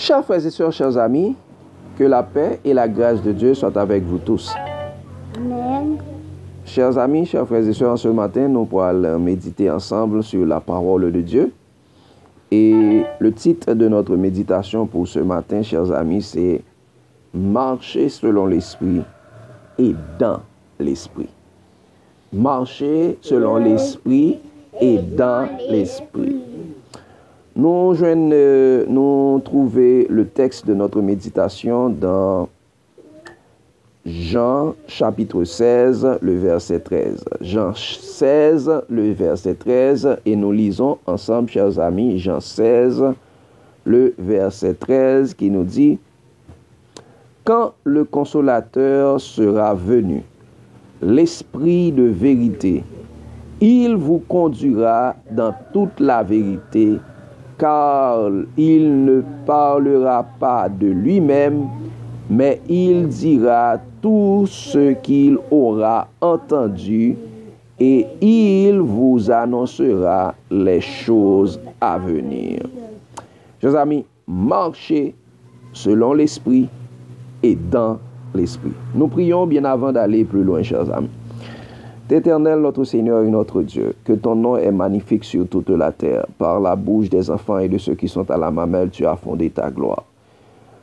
Chers frères et sœurs, chers amis, que la paix et la grâce de Dieu soient avec vous tous. Amen. Chers amis, chers frères et sœurs, ce matin, nous pourrons méditer ensemble sur la parole de Dieu. Et le titre de notre méditation pour ce matin, chers amis, c'est « Marcher selon l'Esprit et dans l'Esprit ». Marcher selon l'Esprit et dans l'Esprit. Nous trouvons le texte de notre méditation dans Jean chapitre 16, le verset 13. Jean 16, le verset 13, et nous lisons ensemble, chers amis, Jean 16, le verset 13, qui nous dit « Quand le consolateur sera venu, l'Esprit de vérité, il vous conduira dans toute la vérité, car il ne parlera pas de lui-même, mais il dira tout ce qu'il aura entendu et il vous annoncera les choses à venir. » Chers amis, marchez selon l'Esprit et dans l'Esprit. Nous prions bien avant d'aller plus loin, chers amis. Éternel, notre Seigneur et notre Dieu, que ton nom est magnifique sur toute la terre. Par la bouche des enfants et de ceux qui sont à la mamelle, tu as fondé ta gloire.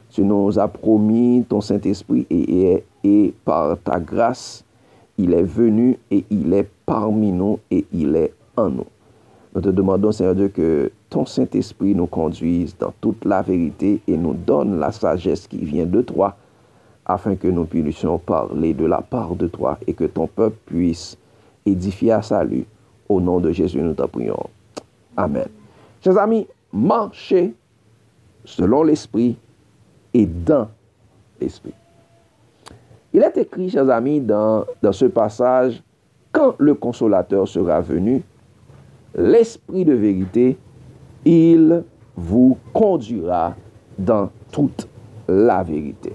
Tu nous as promis ton Saint-Esprit et par ta grâce, il est venu et il est parmi nous et il est en nous. Nous te demandons, Seigneur Dieu, que ton Saint-Esprit nous conduise dans toute la vérité et nous donne la sagesse qui vient de toi, afin que nous puissions parler de la part de toi et que ton peuple puisse édifier à salut. Au nom de Jésus, nous t'en prions. Amen. Chers amis, marchez selon l'Esprit et dans l'Esprit. Il est écrit, chers amis, dans ce passage, quand le consolateur sera venu, l'Esprit de vérité, il vous conduira dans toute la vérité.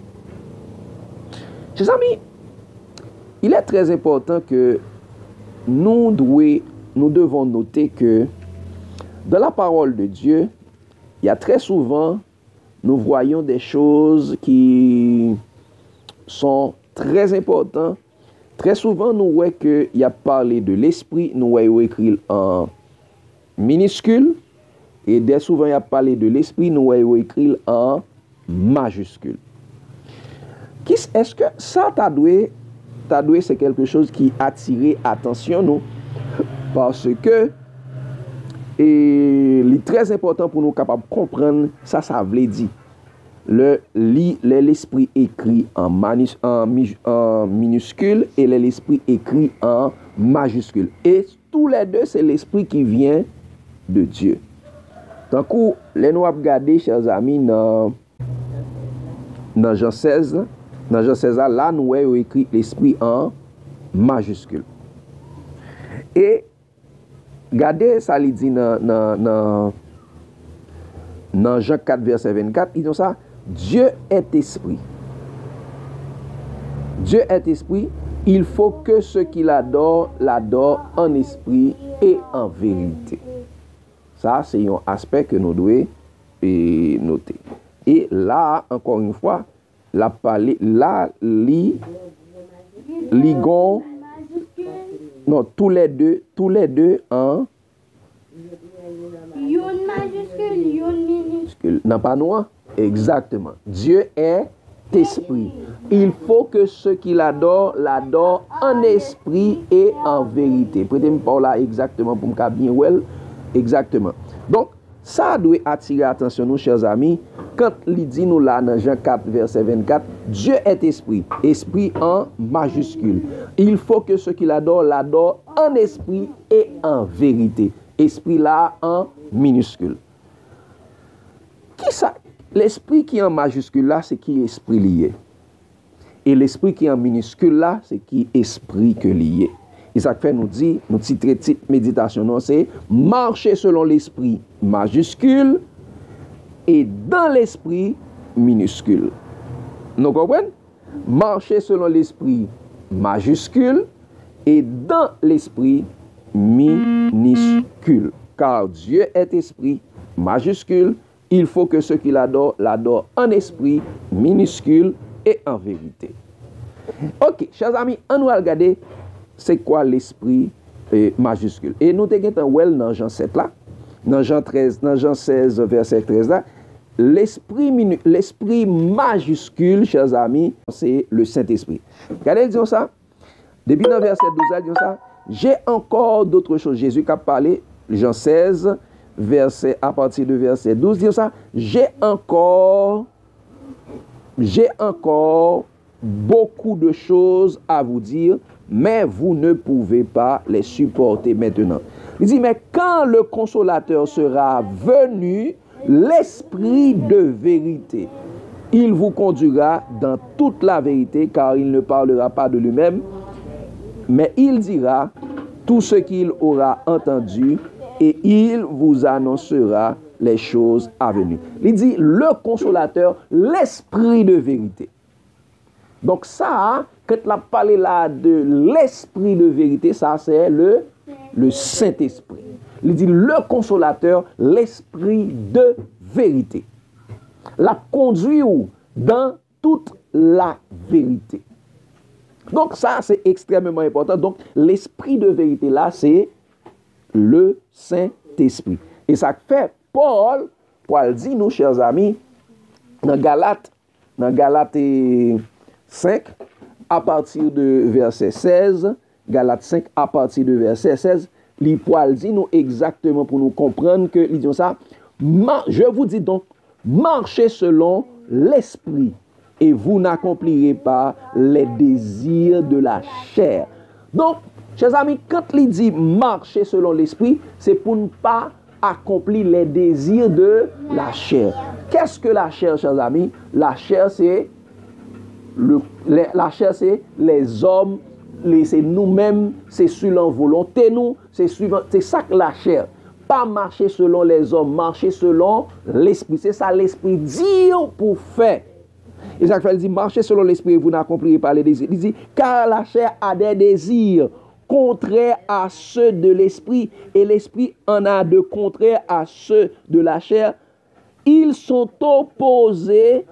Chers amis, il est très important que nous devons noter que dans la parole de Dieu, il y a très souvent, nous voyons des choses qui sont très importantes. Très souvent, nous voyons qu'il y a parlé de l'esprit, nous voyons écrit en minuscule, et dès souvent, il y a parlé de l'esprit, nous voyons écrit en majuscule. Est-ce que ça t'a doué, c'est quelque chose qui attire attention nous, parce que il est très important pour nous capables de comprendre ça veut dire. L'esprit écrit en minuscule et l'esprit écrit en majuscule. Et tous les deux, c'est l'esprit qui vient de Dieu. Donc, les nous avons regardé, chers amis, dans Jean 16, dans Jean 16, là, nous avons écrit l'esprit en majuscule. Et regardez, ça il dit dans Jean 4, verset 24, il dit ça, Dieu est esprit. Dieu est esprit, il faut que ceux qui l'adorent en esprit et en vérité. Ça, c'est un aspect que nous devons noter. Et là, encore une fois, la parler, là, ligon, non, tous les deux en Yon majuscule, yon minuscule. non, pas noir. Exactement. Dieu est esprit. Il faut que ceux qui l'adorent en esprit et en vérité. Prêtez-moi par là exactement pour me bien well. Exactement. Donc, ça doit attirer l'attention, nous, chers amis, quand il dit nous là dans Jean 4, verset 24, Dieu est esprit, esprit en majuscule. Il faut que ceux qui l'adorent en esprit et en vérité. Esprit là en minuscule. Qui ça? L'esprit qui est en majuscule là, c'est qui esprit lié. Et l'esprit qui est en minuscule là, c'est qui esprit que lié. Et ça fait nous dit, nous titre méditation, c'est marcher selon l'esprit majuscule et dans l'esprit minuscule. Nous comprenons? Marcher selon l'esprit majuscule et dans l'esprit minuscule. Car Dieu est esprit majuscule Il faut que ceux qui l'adorent, l'adorent en esprit, minuscule et en vérité. Ok, chers amis, on va regarder c'est quoi l'esprit majuscule. Et nous avons dans Jean 7 là, dans Jean 16, verset 13 là, l'esprit majuscule, chers amis, c'est le Saint-Esprit. Regardez, disons ça. Depuis dans verset 12 là, disons ça. J'ai encore d'autres choses. Jésus qui a parlé, Jean 16, à partir de verset 12, disons ça. J'ai encore beaucoup de choses à vous dire, mais vous ne pouvez pas les supporter maintenant. Il dit, mais quand le consolateur sera venu, l'esprit de vérité, il vous conduira dans toute la vérité, car il ne parlera pas de lui-même, mais il dira tout ce qu'il aura entendu et il vous annoncera les choses à venir. Il dit, le consolateur, l'esprit de vérité. Donc ça, quand on a parlé là de l'esprit de vérité, ça c'est le Saint-Esprit. Il dit le consolateur, l'esprit de vérité. La conduit dans toute la vérité. Donc ça c'est extrêmement important. Donc l'esprit de vérité là, c'est le Saint-Esprit. Et ça fait Paul dit, nous chers amis, dans Galates 5, à partir de verset 16, Galates 5, à partir de verset 16, l'Ipoil dit nous exactement pour nous comprendre que, ils disent ça, je vous dis donc, marchez selon l'esprit et vous n'accomplirez pas les désirs de la chair. Donc, chers amis, quand il dit marcher selon l'esprit, c'est pour ne pas accomplir les désirs de la chair. Qu'est-ce que la chair, chers amis? La chair, c'est les hommes, c'est nous-mêmes, c'est selon volonté nous, c'est ça que la chair. Pas marcher selon les hommes, marcher selon l'esprit. C'est ça l'esprit dit pour faire. Et Jacques dit, marchez selon l'esprit et vous n'accomplirez pas les désirs. Il dit, car la chair a des désirs contraires à ceux de l'esprit et l'esprit en a de contraires à ceux de la chair. Ils sont opposés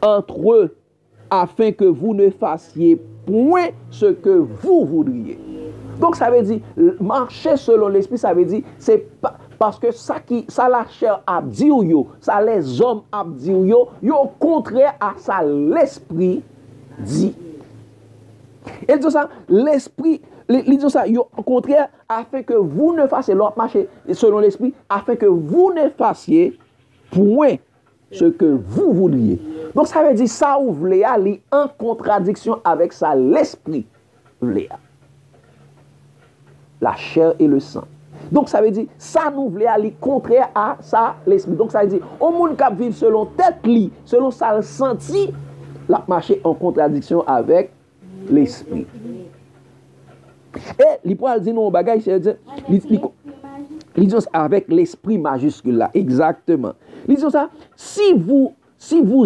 entre eux afin que vous ne fassiez point ce que vous voudriez. Donc ça veut dire, marcher selon l'esprit, ça veut dire, c'est pas, parce que ça la chair a dit yo, ça les hommes a dit yo contraire à ça l'esprit dit. Et dit ça, l'esprit, il dit ça, au contraire, afin que vous ne fassiez, l'autre marcher selon l'esprit, afin que vous ne fassiez point ce que vous voudriez. Donc ça veut dire, ça ou vléa, li en contradiction avec ça l'esprit vléa. La chair et le sang. Donc ça veut dire, ça nous vléa, li contraire à ça l'esprit. Donc ça veut dire, au monde qui vit selon tête li, selon ça le senti, la marcher en contradiction avec l'esprit. Et l'Ipoil dit non, bagay, il dit avec l'esprit majuscule là, exactement. Il dit ça, si vous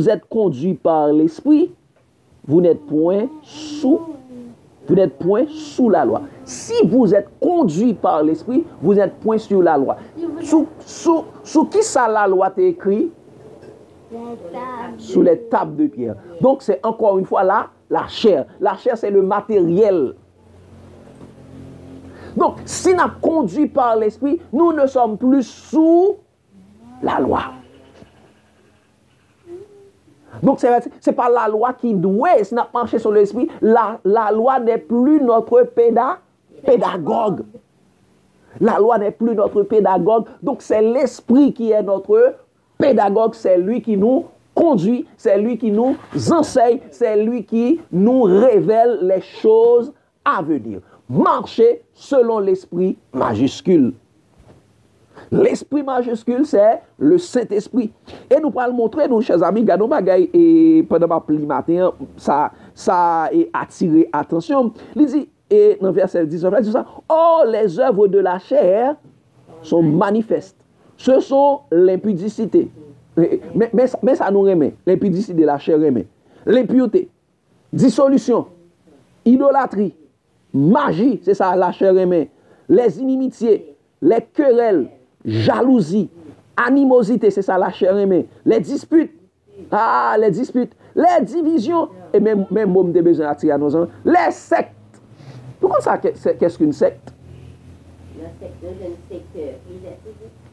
êtes conduit par l'esprit, vous n'êtes point sous la loi. Si vous êtes conduit par l'esprit, vous n'êtes point sur la loi. Sous qui ça la loi t'est écrit? Sous les tables de pierre. Donc c'est encore une fois là, la chair. La chair c'est le matériel. Donc si nous sommes conduits par l'esprit, nous ne sommes plus sous la loi. Donc, ce n'est pas la loi qui doit, si nous marchons sur l'esprit, la loi n'est plus notre pédagogue. La loi n'est plus notre pédagogue. Donc, c'est l'esprit qui est notre pédagogue. C'est lui qui nous conduit, c'est lui qui nous enseigne, c'est lui qui nous révèle les choses à venir. Marcher selon l'esprit majuscule. L'esprit majuscule, c'est le Saint-Esprit. Et nous allons montrer, nous, chers amis, gardons bagaille, et pendant ma pli matin, ça a attiré attention. Il dit, et dans verset 19, il dit ça, oh, les œuvres de la chair sont manifestes. Ce sont l'impudicité. Mais ça nous remet. L'impudicité de la chair remet. L'impureté, dissolution, idolâtrie, magie, c'est ça, la chair remet. Les inimitiés, les querelles, jalousie, Animosité, c'est ça la chair aimée. Les disputes. Ah, les disputes. Les divisions. Et même moi, j'ai besoin d'attirer à nos enfants. Les sectes. Pourquoi ça, qu'est-ce qu'une secte?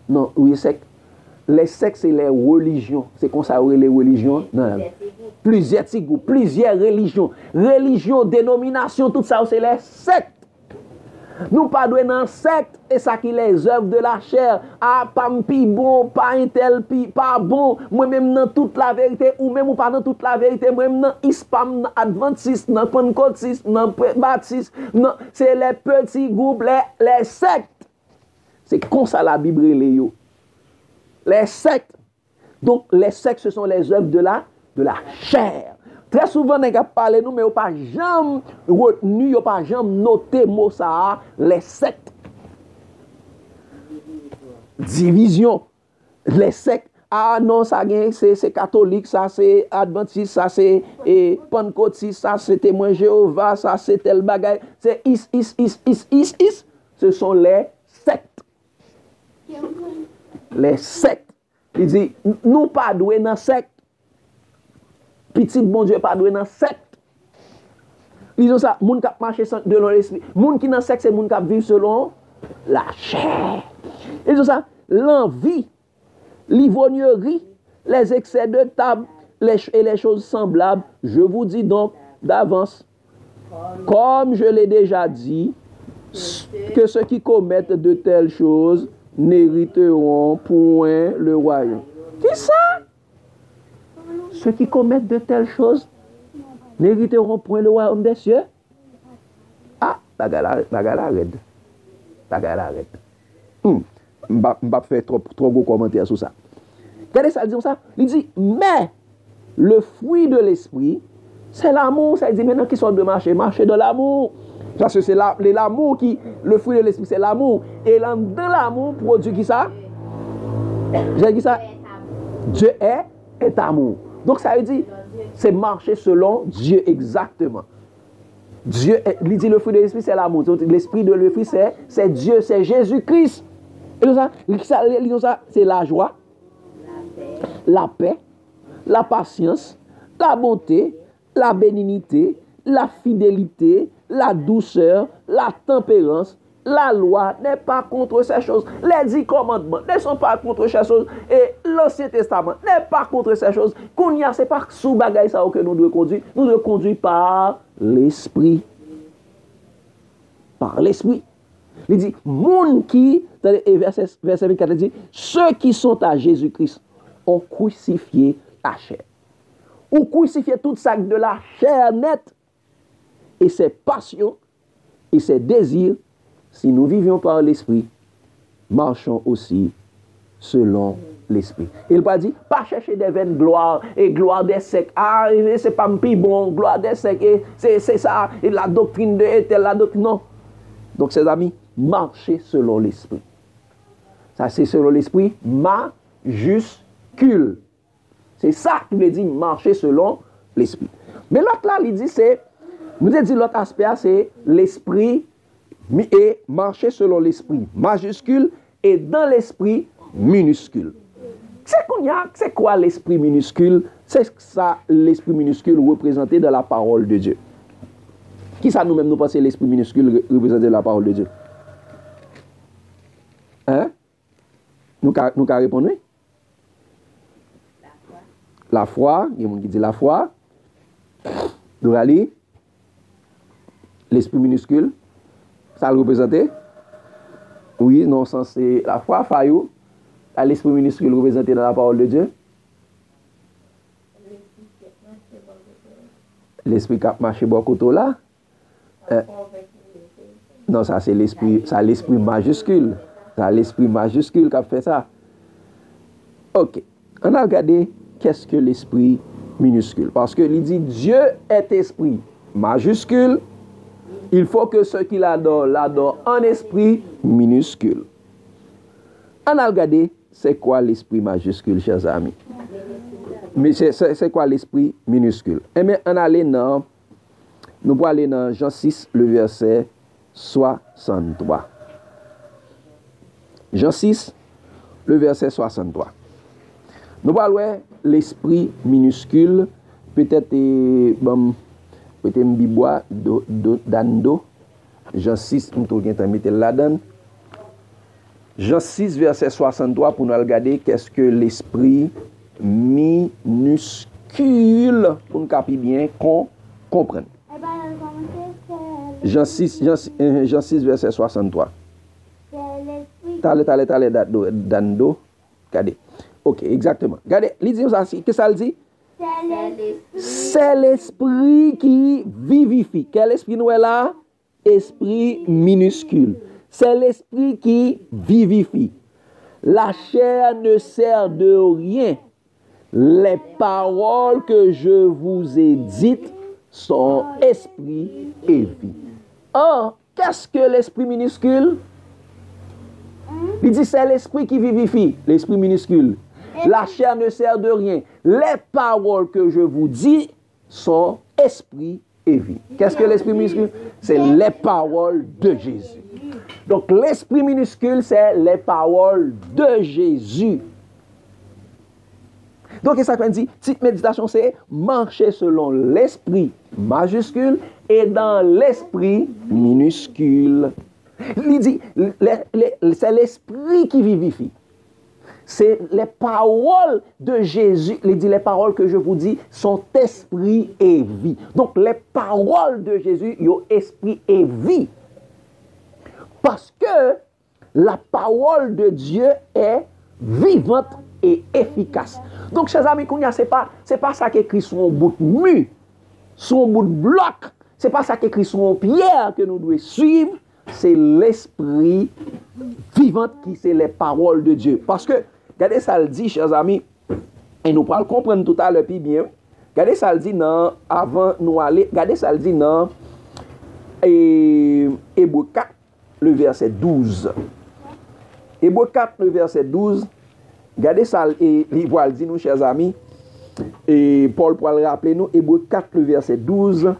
Non, oui, secte. Les sectes, c'est les religions. C'est qu'on s'appelle les religions. Non, plusieurs groupes, plusieurs religions. Religions, dénominations, tout ça, c'est les sectes. Nous pas doués dans secte et ça qui les œuvres de la chair. Ah, pas pi bon, pas un tel pi, pas bon. Moi-même dans toute la vérité, ou même ou pas dans toute la vérité, moi-même dans Ispam, dans Adventiste, dans Pentecôtiste, dans Baptiste, c'est les petits groupes, les sectes. C'est comme ça la Bible les yo. Les sectes. Donc les sectes, ce sont les œuvres de la chair. Très souvent, on a parlé nous, mais on n'a pas jamais retenu, on n'a pas jamais noté mot ça, les sectes. Division. Les sectes. Ah non, ça c'est catholique, ça c'est adventiste, ça c'est pentecôtiste, ça c'est témoin Jéhovah, ça c'est tel bagaille. C'est is. Ce sont les sectes. Les sectes. Il dit, nous pas doués dans secte. Petit bon Dieu pas doué dans secte. Ils ont ça, moun qui marche selon l'esprit. Moun qui dans secte, c'est moun qui vivent selon la chair. Ils ont ça, l'envie, l'ivrognerie, les excès de table et les choses semblables. Je vous dis donc d'avance, comme je l'ai déjà dit, que ceux qui commettent de telles choses n'hériteront point le royaume. Qui ça? Ceux qui commettent de telles choses n'hériteront point le royaume des cieux. Ah, bagala arrête. Bagala arrête. Je ne vais pas faire trop gros commentaires sur ça. Regardez ça, il dit ça. Il dit, mais le fruit de l'esprit, c'est l'amour. Ça dit maintenant qu'ils sont de marcher dans l'amour. Parce que c'est l'amour qui, le fruit de l'esprit, c'est l'amour. Et dans l'amour, produit qui ça? J'ai dit ça. Dieu est amour. Donc ça veut dire, c'est marcher selon Dieu exactement. Dieu, il dit le fruit de l'esprit, c'est l'amour. L'esprit de l'esprit, c'est Dieu, c'est Jésus-Christ. Et ça, c'est la joie, la paix, la patience, la bonté, la bénignité, la fidélité, la douceur, la tempérance. La loi n'est pas contre ces choses. Les 10 commandements ne sont pas contre ces choses. Et l'Ancien Testament n'est pas contre ces choses. Qu'on y a, ce n'est pas sous bagaille ça que nous devons conduire. Nous devons conduire par l'esprit. Par l'esprit. Il dit, moun qui, verset 24, il dit, ceux qui sont à Jésus-Christ ont crucifié la chair. Ou crucifié tout ça de la chair nette. Et ses passions et ses désirs. Si nous vivions par l'esprit, marchons aussi selon l'esprit. Il va dire, pas chercher des vaines gloires et gloire des sectes. Ah, c'est pas un peu bon, gloire des sectes, c'est ça, et la doctrine de telle, la doctrine. Non. Donc, ses amis, marchez selon l'esprit. Ça, c'est selon l'esprit majuscule. C'est ça qui veut dire marcher selon l'esprit. Mais l'autre là, il dit, nous avons dit l'autre aspect, c'est l'esprit. Et marcher selon l'esprit majuscule et dans l'esprit minuscule. C'est quoi l'esprit minuscule? C'est ça l'esprit minuscule représenté dans la parole de Dieu. Qui ça nous-mêmes nous pensons l'esprit minuscule représenté dans la parole de Dieu? Hein? Nous qu'à répondre? La foi. Il y a quelqu'un qui dit la foi. Dorali. L'esprit minuscule. Ça le représentait? Oui, non, c'est la foi, Fayou. L'esprit minuscule représenté dans la parole de Dieu. L'esprit qui a marché beaucoup là. Non, ça c'est l'esprit majuscule. C'est l'esprit majuscule qui a fait ça. Ok. On a regardé qu'est-ce que l'esprit minuscule. Parce que il dit Dieu est esprit majuscule. Il faut que ceux qui l'adorent en esprit minuscule. On a regardé, c'est quoi l'esprit majuscule, chers amis? Mais c'est quoi l'esprit minuscule? Eh bien, nous allons aller dans Jean 6, le verset 63. Jean 6, le verset 63. Nous parlons l'esprit minuscule, peut-être Mbibois, Dando, Jean 6, nous mettre là-dedans. Jean 6, verset 63, pour nous regarder qu'est-ce que l'esprit minuscule, pour nous caper bien, qu'on comprenne. Jean 6, verset 63. Tale, Dando. Regardez. Ok, exactement. Regardez, il dit ça, qu'est-ce que ça le dit? C'est l'esprit qui vivifie. Quel esprit nous est là? Esprit minuscule. C'est l'esprit qui vivifie. La chair ne sert de rien. Les paroles que je vous ai dites sont esprit et vie. Or, qu'est-ce que l'esprit minuscule? Il dit c'est l'esprit qui vivifie, l'esprit minuscule. La chair ne sert de rien. Les paroles que je vous dis sont esprit et vie. Qu'est-ce que l'esprit minuscule? C'est les paroles de Jésus. Donc l'esprit minuscule, c'est les paroles de Jésus. Donc ça veut dire, petite méditation, c'est marcher selon l'esprit majuscule et dans l'esprit minuscule. Il dit, c'est l'esprit qui vivifie. C'est les paroles de Jésus. Il dit, les paroles que je vous dis sont esprit et vie. Donc, les paroles de Jésus, ils ont esprit et vie. Parce que la parole de Dieu est vivante et efficace. Donc, chers amis, c'est pas ça qui est écrit sur un bout de mur, sur un bout de bloc. C'est pas ça qui est écrit sur une pierre que nous devons suivre. C'est l'esprit vivant qui c'est les paroles de Dieu. Parce que, regardez ça le dit, chers amis, et nous pourrons comprendre tout à l'heure puis bien. Regardez ça le dit dans, avant nous aller, regardez ça le dit dans Hébreux 4, le verset 12. Hébreux 4, le verset 12. Regardez ça, et il va le dire nous, chers amis. Et Paul pourra le rappeler nous, Hébreux 4, le verset 12.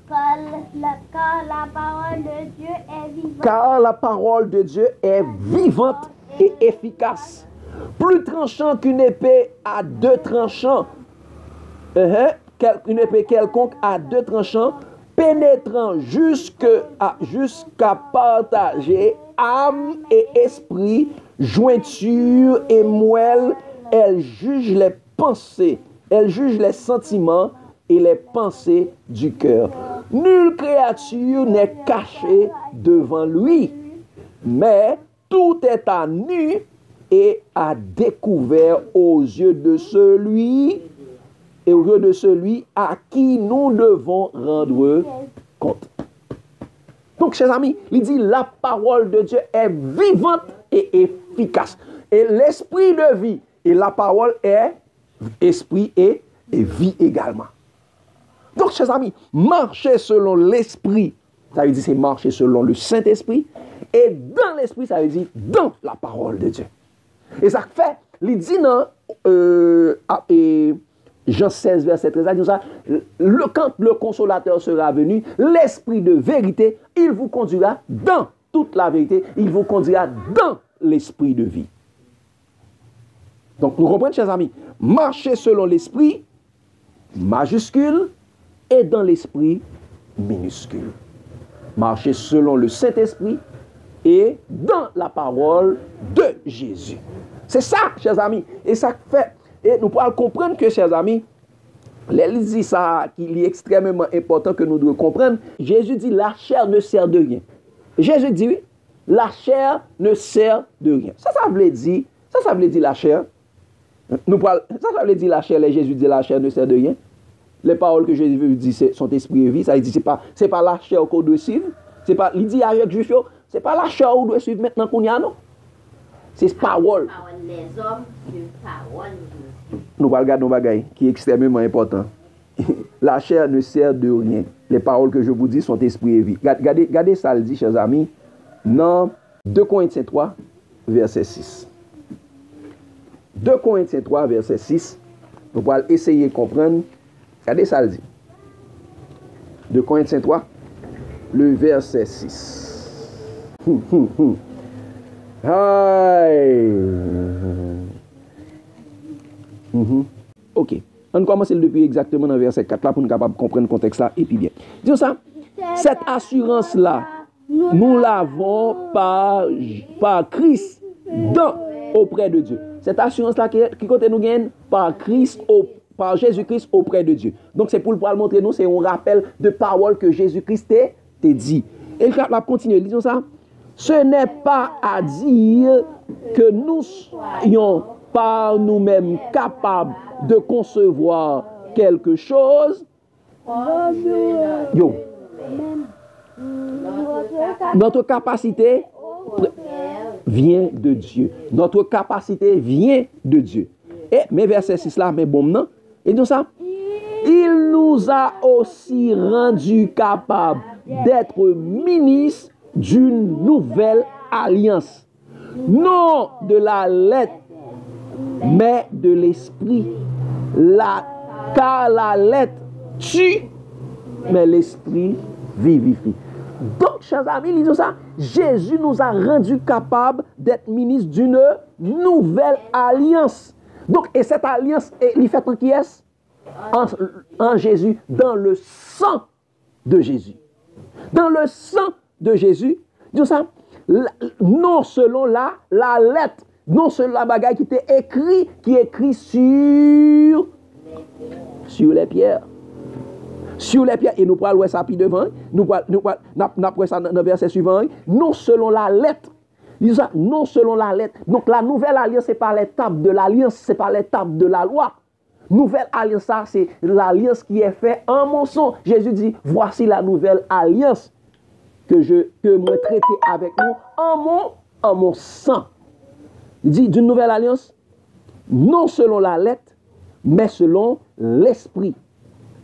Car la parole de Dieu est vivante. Car la parole de Dieu est vivante et efficace. Plus tranchant qu'une épée à deux tranchants. Une épée quelconque à deux tranchants, pénétrant jusqu'à partager âme et esprit, jointure et moelle. Elle juge les pensées, elle juge les sentiments et les pensées du cœur. Nulle créature n'est cachée devant lui, mais tout est à nu et à découvert aux yeux de celui à qui nous devons rendre compte. Donc, chers amis, il dit la parole de Dieu est vivante et efficace. Et l'esprit de vie et la parole est esprit et vie également. Donc, chers amis, marcher selon l'esprit, ça veut dire c'est marcher selon le Saint-Esprit. Et dans l'esprit, ça veut dire dans la parole de Dieu. Et ça fait, il dit dans Jean 16, verset 13, il dit ça, quand le consolateur sera venu, l'esprit de vérité, il vous conduira dans toute la vérité, il vous conduira dans l'esprit de vie. Donc, nous comprenons, chers amis, marcher selon l'esprit majuscule et dans l'esprit minuscule. Marcher selon le Saint-Esprit et dans la parole de Jésus. C'est ça, chers amis. Et ça fait, et nous pourrons comprendre que, chers amis, il dit ça, qu'il est extrêmement important que nous devons comprendre. Jésus dit, la chair ne sert de rien. Jésus dit, oui, la chair ne sert de rien. Ça veut dire la chair. Ça veut dire la chair, Jésus dit, la chair ne sert de rien. Les paroles que Jésus dit sont esprit et vie. Ça dit, c'est pas la chair qu'on doit suivre. C'est pas, il dit avec Juif, c'est pas la chair qu'on doit suivre maintenant qu'on y a, non. C'est parole. Les hommes suivent parole. Nous allons regarder nos bagailles qui est extrêmement important. La chair ne sert de rien. Les paroles que je vous dis sont esprit et vie. Regardez ça, le dit, chers amis, dans 2 Corinthiens 3, verset 6. 2 Corinthiens 3, verset 6. Nous allons essayer de comprendre. Regardez ça, le dit. 2 Corinthiens 3, le verset 6. Ok. On commence depuis exactement dans verset 4 là pour nous capable de comprendre le contexte là et puis bien. Disons ça. Cette assurance là, nous l'avons par Christ auprès de Dieu. Cette assurance là qui côté nous gagne par Christ par Jésus-Christ auprès de Dieu. Donc c'est pour le montrer nous, c'est un rappel de parole que Jésus-Christ t'a dit. Et le va continuer, disons ça. Ce n'est pas à dire que nous soyons par nous-mêmes capables de concevoir quelque chose. Notre capacité vient de Dieu. Notre capacité vient de Dieu. Et mais verset 6 là, mais bon, non. Et donc ça, il nous a aussi rendu capables d'être ministres d'une nouvelle alliance. Non de la lettre, mais de l'esprit. Car la lettre tue, mais l'esprit vivifie. Donc, chers amis, lisons ça. Jésus nous a rendu capables d'être ministres d'une nouvelle alliance. Donc, et cette alliance, il fait en qui est? En Jésus, dans le sang de Jésus. Dans le sang de Jésus, disons ça, non selon la lettre, non selon la bagaille qui est écrit sur les pierres. Sur les pierres, et nous pourrons voir ça puis devant, nous pourrons ça dans le verset suivant, non selon la lettre. Non selon la lettre. Donc la nouvelle alliance, c'est pas l'étape de l'alliance, c'est pas l'étape de la loi. Nouvelle alliance, ça, c'est l'alliance qui est faite en mon sang. Jésus dit, voici la nouvelle alliance que moi traité avec nous en mon sang. Il dit d'une nouvelle alliance, non selon la lettre, mais selon l'esprit.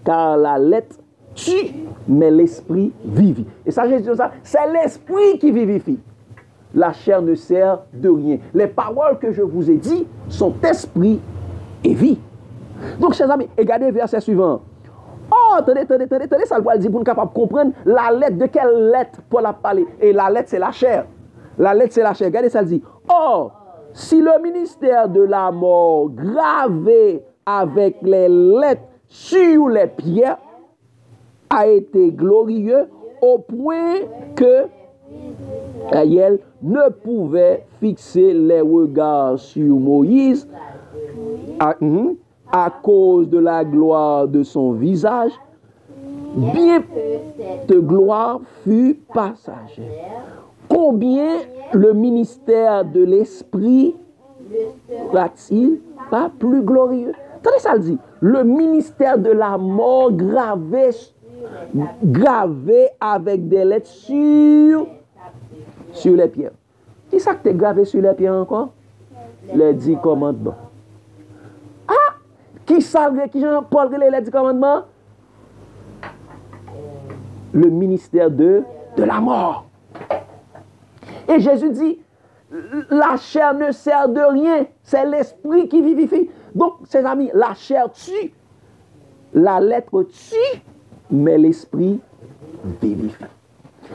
Car la lettre tue, mais l'esprit vivifie. Et ça, Jésus dit ça, c'est l'esprit qui vivifie. La chair ne sert de rien. Les paroles que je vous ai dites sont esprit et vie. Donc, chers amis, regardez le verset suivant. Oh, attendez, ça le dit pour nous capable de comprendre la lettre. De quelle lettre Paul a parlé? Et la lettre, c'est la chair. La lettre, c'est la chair. Regardez, ça le dit. Oh, si le ministère de la mort gravé avec les lettres sur les pierres a été glorieux au point que Ariel ne pouvait fixer les regards sur Moïse à cause de la gloire de son visage, bien de gloire fut passagère. Combien le ministère de l'esprit sera-t-il pas plus glorieux? Attendez, ça le dit. Le ministère de la mort gravé avec des lettres sur les pierres. Qui ça que tu es gravé sur les pierres encore? Les 10 commandements. Ah! Qui savait qui Jean-Paul les 10 commandements? Le ministère de la mort. Et Jésus dit, la chair ne sert de rien, c'est l'esprit qui vivifie. Donc, ses amis, la chair tue, la lettre tue, mais l'esprit vivifie.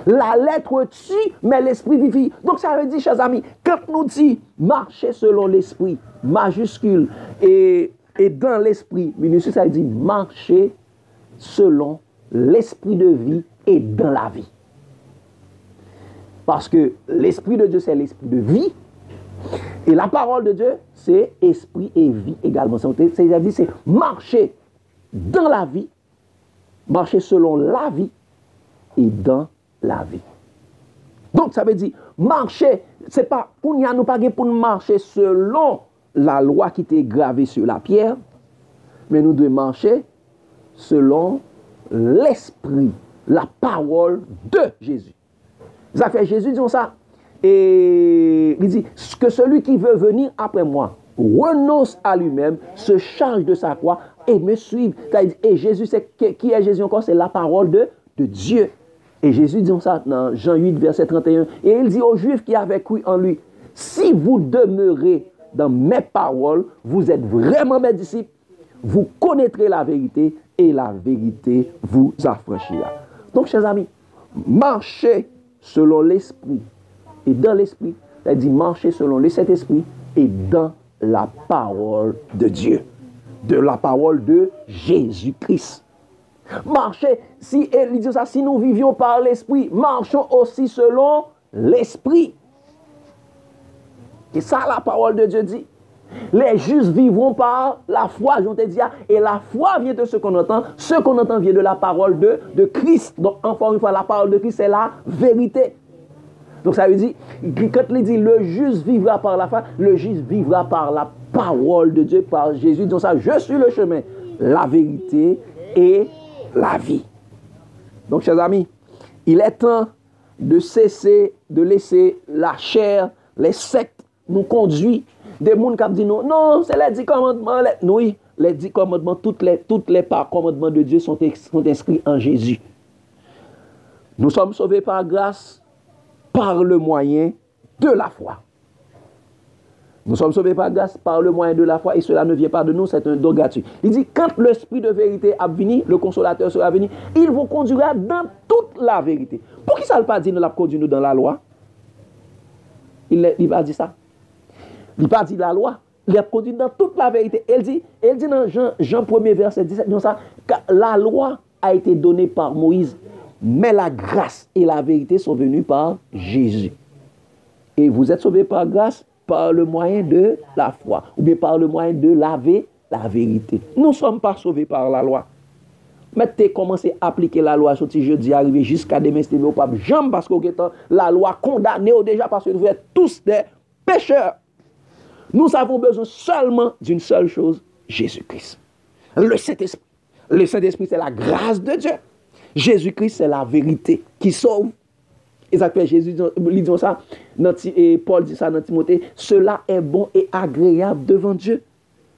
La lettre tue, mais l'esprit vivifie. Donc, ça veut dire, chers amis, quand nous dit marcher selon l'esprit, majuscule, et dans l'esprit minuscule, ça veut dire marcher selon l'esprit de vie et dans la vie. Parce que l'esprit de Dieu, c'est l'esprit de vie. Et la parole de Dieu, c'est esprit et vie également. C'est marcher dans la vie, marcher selon la vie et dans la vie. Donc, ça veut dire, marcher, c'est pas, nous pas pour marcher selon la loi qui était gravée sur la pierre, mais nous devons marcher selon l'esprit, la parole de Jésus. Ça fait Jésus dit ça. Et il dit que celui qui veut venir après moi renonce à lui-même, se charge de sa croix et me suive. Et Jésus, qui est Jésus encore? C'est la parole de Dieu. Et Jésus dit ça dans Jean 8, verset 31. Et il dit aux Juifs qui avaient cru en lui, si vous demeurez dans mes paroles, vous êtes vraiment mes disciples, vous connaîtrez la vérité et la vérité vous affranchira. Donc, chers amis, marchez selon l'esprit et dans l'esprit, c'est-à-dire marcher selon le Saint-Esprit et dans la parole de Dieu. de la parole de Jésus-Christ. Marchez, si nous vivions par l'esprit, marchons aussi selon l'esprit. Et ça, la parole de Dieu dit. Les justes vivront par la foi, je te dis, et la foi vient de ce qu'on entend vient de la parole de Christ. Donc, encore une fois, la parole de Christ, c'est la vérité. Donc, ça veut dire, quand il dit le juste vivra par la foi, le juste vivra par la parole de Dieu, par Jésus. Donc, ça, je suis le chemin, la vérité et la vie. Donc, chers amis, il est temps de cesser de laisser la chair, les sectes nous conduire. Des gens qui disent non, c'est les 10 commandements. Oui, les 10 commandements, toutes les commandements de Dieu sont inscrits en Jésus. Nous sommes sauvés par grâce, par le moyen de la foi. Nous sommes sauvés par grâce, par le moyen de la foi, et cela ne vient pas de nous, c'est un don gratuit. Il dit, quand l'Esprit de vérité a venu, le consolateur sera venu, il vous conduira dans toute la vérité. Pour qui ça ne pas dit, nous l'a conduit nous dans la loi? Il va dire ça. Il n'a pas dit la loi, il a conduit dans toute la vérité. Elle dit dans Jean 1er verset 17, donc ça, la loi a été donnée par Moïse, mais la grâce et la vérité sont venues par Jésus. Et vous êtes sauvés par grâce, par le moyen de la foi, ou bien par le moyen de la vérité. Nous ne sommes pas sauvés par la loi. Mais tu commencé à appliquer la loi, ce jeudi arrivé jusqu'à demain, c'était au pape Jean, parce que la loi condamnée déjà, parce que vous êtes tous des pécheurs. Nous avons besoin seulement d'une seule chose, Jésus-Christ. Le Saint-Esprit. Le Saint-Esprit, c'est la grâce de Dieu. Jésus-Christ, c'est la vérité qui sauve. Et ça fait Jésus dit ça, et Paul dit ça dans Timothée, cela est bon et agréable devant Dieu,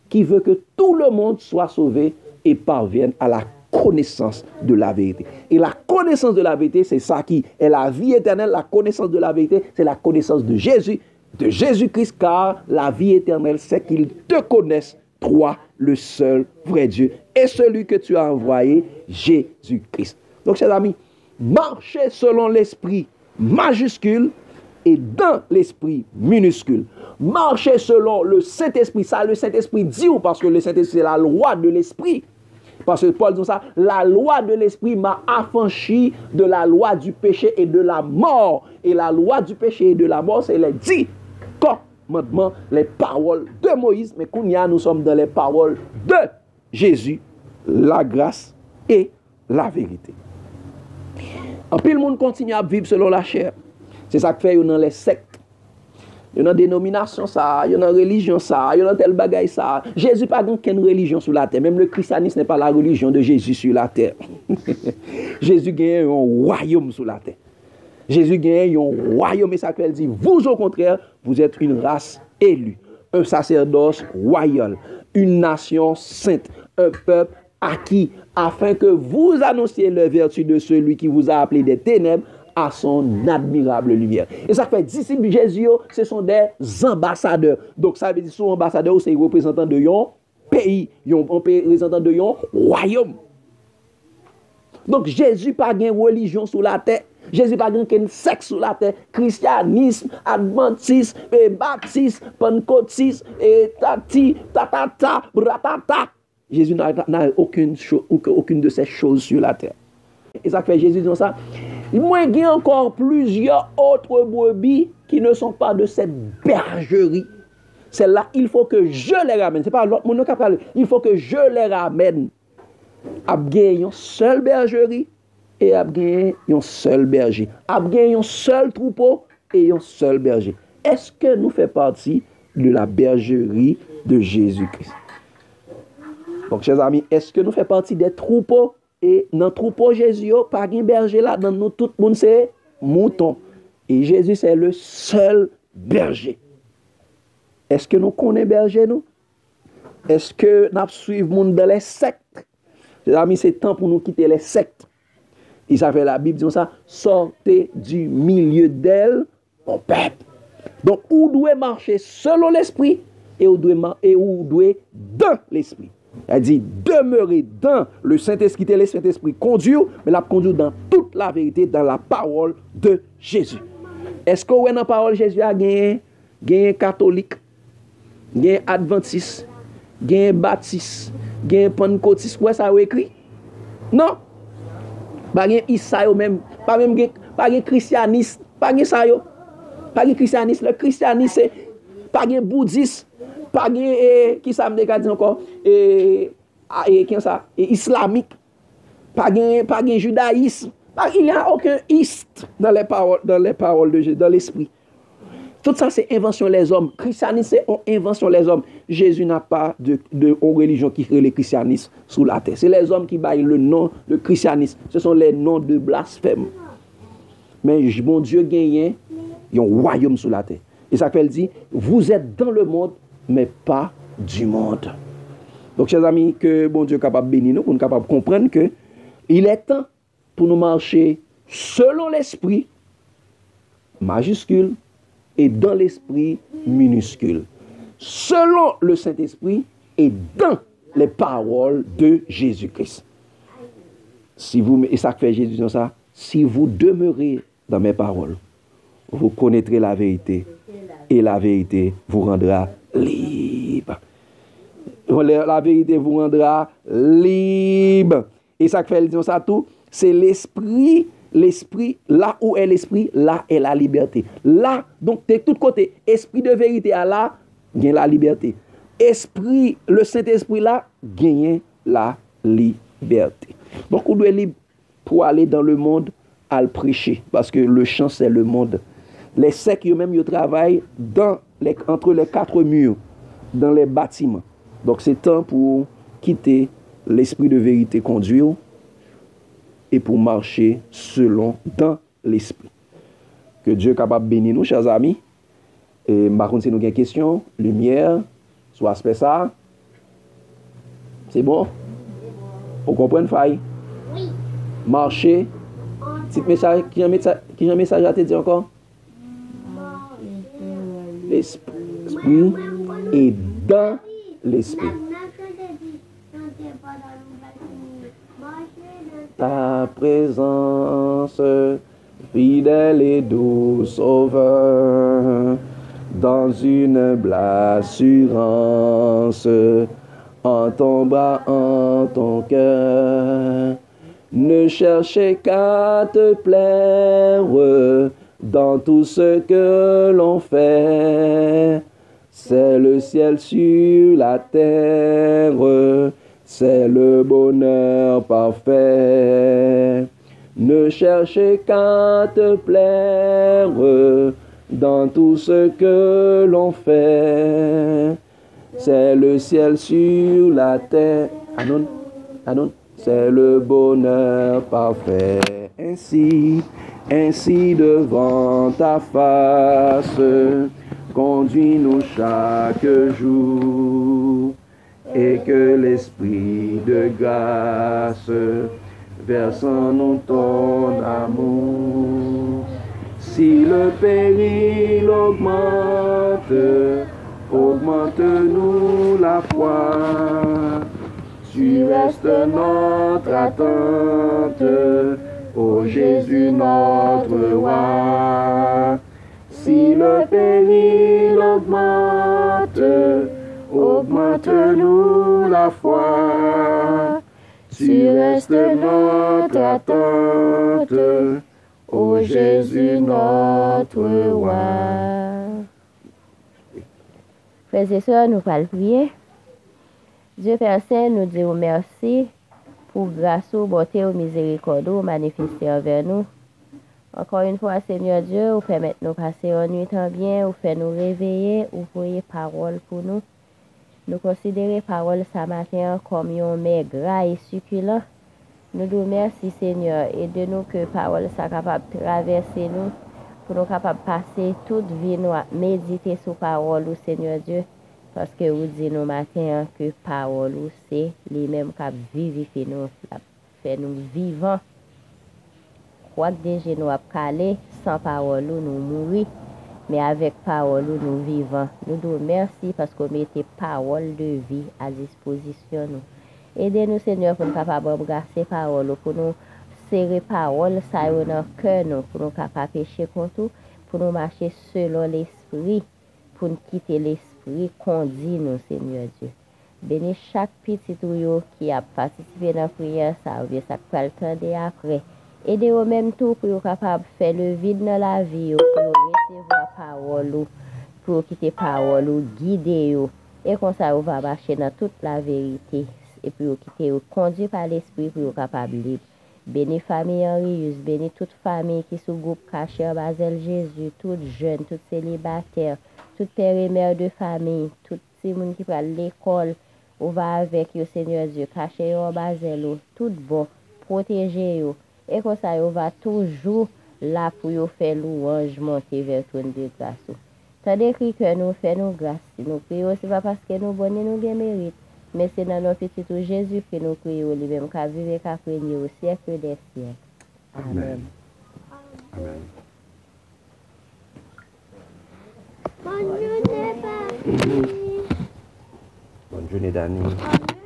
qui veut que tout le monde soit sauvé et parvienne à la connaissance de la vérité. Et la connaissance de la vérité, c'est ça qui est la vie éternelle. La connaissance de la vérité, c'est la connaissance de Jésus, de Jésus-Christ, car la vie éternelle, c'est qu'ils te connaissent, toi, le seul vrai Dieu, et celui que tu as envoyé, Jésus-Christ. Donc, chers amis, marchez selon l'esprit majuscule et dans l'esprit minuscule. Marchez selon le Saint-Esprit. Ça, le Saint-Esprit dit, ou parce que le Saint-Esprit, c'est la loi de l'esprit. Parce que Paul dit ça, la loi de l'esprit m'a affranchi de la loi du péché et de la mort. Et la loi du péché et de la mort, c'est les 10 commandements, les paroles de Moïse. Mais Kounia, nous sommes dans les paroles de Jésus, la grâce et la vérité. En plus, le monde continue à vivre selon la chair. C'est ça que fait dans les sectes. Il y a une dénomination, ça, il y a une religion, ça, il y a tel bagaille, ça. Jésus n'a pas aucune religion sur la terre. Même le christianisme n'est pas la religion de Jésus sur la terre. Jésus gagne un royaume sur la terre. Jésus gagne un royaume, et ça qu'elle dit, vous au contraire, vous êtes une race élue, un sacerdoce royal, une nation sainte, un peuple acquis, afin que vous annonciez les vertus de celui qui vous a appelé des ténèbres à son admirable lumière. Et ça fait disciples de Jésus, ce sont des ambassadeurs. Donc ça veut dire que sont ambassadeurs, c'est un représentant de yon pays, un représentant de yon royaume. Donc Jésus n'a pas de religion sur la terre. Jésus n'a pas de sexe sur la terre. Christianisme, adventisme, baptisme, pentecôtisme, tati, tatata, bratata. Jésus n'a aucune de ces choses sur la terre. Et ça fait Jésus dit ça. Moi, il y a encore plusieurs autres brebis qui ne sont pas de cette bergerie. Celle-là, il faut que je les ramène. Ce n'est pas l'autre monde qui a parlé. Il faut que je les ramène. Il y a une seule bergerie et il y a un seul berger. Il y a un seul troupeau et un seul berger. Est-ce que nous faisons partie de la bergerie de Jésus-Christ? Donc, chers amis, est-ce que nous faisons partie des troupeaux? Et dans le troupeau Jésus, pas de berger là, dans nous, tout le monde c'est mouton. Et Jésus c'est le seul berger. Est-ce que nous connaissons berger nous? Est-ce que nous suivons dans les sectes? Les amis, c'est temps pour nous quitter les sectes. Il s'appelle la Bible, dit ça, sortez du milieu d'elle, mon peuple. Donc, où doit marcher selon l'esprit et où doit dans l'esprit. Elle dit, demeurez dans le Saint-Esprit, le Saint-Esprit conduit, mais la conduit dans toute la vérité, dans la parole de Jésus. Est-ce que dans la parole de Jésus a gagné catholique, gagné adventiste, gen baptiste, gen pentecôtiste, ouais ça écrit? Non. Pas gen Issa yo même, pas gen christianisme, pas gen ça yo. Pas gen christianisme, le christianisme c'est pas gen bouddhiste, pas gen qui ça me dit encore qui ça? Islamique. Pas gen judaïsme. Il n'y a aucun iste dans les paroles de Jésus, dans l'esprit. Tout ça, c'est invention des hommes. Christianisme, c'est invention des hommes. Jésus n'a pas de religion qui crée le christianisme sous la terre. C'est les hommes qui baillent le nom de christianisme. Ce sont les noms de blasphème. Mais mon Dieu gagne un royaume sous la terre. Et ça fait dit, vous êtes dans le monde, mais pas du monde. Donc, chers amis, que bon Dieu est capable de bénir nous, pour nous capable de comprendre que il est temps pour nous marcher selon l'esprit, majuscule, et dans l'esprit, minuscule. Selon le Saint-Esprit et dans les paroles de Jésus-Christ. Et ça fait Jésus dans ça, si vous demeurez dans mes paroles, vous connaîtrez la vérité, et la vérité vous rendra libre. La vérité vous rendra libre. Et ça fait dire ça tout, c'est l'esprit, là où est l'esprit, là est la liberté. Là, donc de tous côtés, esprit de vérité à là, gagne la liberté. Esprit, le Saint-Esprit là, gagne la liberté. Donc on doit être libre pour aller dans le monde à le prêcher, parce que le champ c'est le monde. Les sectes eux-mêmes ils travaillent entre les quatre murs, dans les bâtiments. Donc c'est temps pour quitter l'esprit de vérité conduire et pour marcher dans l'esprit. Que Dieu est capable de bénir nous, chers amis. Et par contre, si nous avons des questions, lumière, soit aspect ça. C'est bon? Vous comprenez, faille? Oui. Marcher. Petit message, qui a un message à te dire encore? L'esprit et dans l'esprit. Ta présence, fidèle et doux sauveur, dans une humble assurance, en ton bras, en ton cœur, ne cherchez qu'à te plaire dans tout ce que l'on fait. C'est le ciel sur la terre, c'est le bonheur parfait. Ne cherchez qu'à te plaire dans tout ce que l'on fait. C'est le ciel sur la terre. Anon, anon. C'est le bonheur parfait. Ainsi devant ta face, conduis-nous chaque jour. Et que l'esprit de grâce verse en nous ton amour. Si le péril augmente, augmente-nous la foi. Tu restes notre attente, ô Jésus notre roi. Si le péril augmente, augmente-nous la foi. Tu restes notre attente, ô Jésus notre roi. Frères et sœurs, nous allons prier. Dieu Père Saint, nous disons merci pour grâce, bonté ou miséricorde manifestée envers nous. Encore une fois, Seigneur Dieu, vous permettez nous passer en nuit en bien, vous faites nous réveiller, vous voyez parole pour nous. Nous considérons parole ce matin comme un mets gras et succulent. Nous vous remercions, Seigneur, et de nous que parole soit capable de traverser nous, pour nous capables de passer toute vie, nous méditer sur parole, Seigneur Dieu. Parce que vous dites nous matin que parole, c'est les mêmes qui vivifient nous, fait nous vivants. Quoi que déjà nous avons calé, sans parole, nous mourons. Mais avec parole, nous vivons. Nous vous remercions parce que vous mettez parole de vie à disposition. Nous. Aidez-nous, Seigneur, pour nous capables de garder parole, pour nous serrer parole, ça dans le cœur, pour nous capables de pécher contre tout, pour nous marcher selon l'esprit, pour nous quitter l'esprit, conduis nous, Seigneur Dieu. Bénis chaque petit yo qui a participé dans la prière, ça ou bien ça peut le temps après. Aidez au même tout pour être capable de faire le vide dans la vie, pour recevoir la parole, pour quitter la parole, guider. Et comme ça, on va marcher dans toute la vérité. Et puis, quitter, conduit par l'esprit pour être capable de libre. Bénis famille Henrius, bénis toute famille qui sous groupe caché en Basel Jésus, toutes jeunes, toutes célibataires, toutes pères et mères de famille, toutes ces gens qui prennent l'école, on va avec le Seigneur Dieu, caché en Basel, tout bon, protéger. Et comme ça, on va toujours là pour faire louange, monter vers ton de grâce. Tandis que nous faisons grâce, nous prions, ce n'est pas parce que nous bonnes, nous bien mérite. Mais c'est dans notre petit Jésus que nous prions, lui-même, qu'à vivre et qu'à prier au siècle des siècles. Amen. Amen. Bonne journée, papi. Bonne journée, Dani. Bonne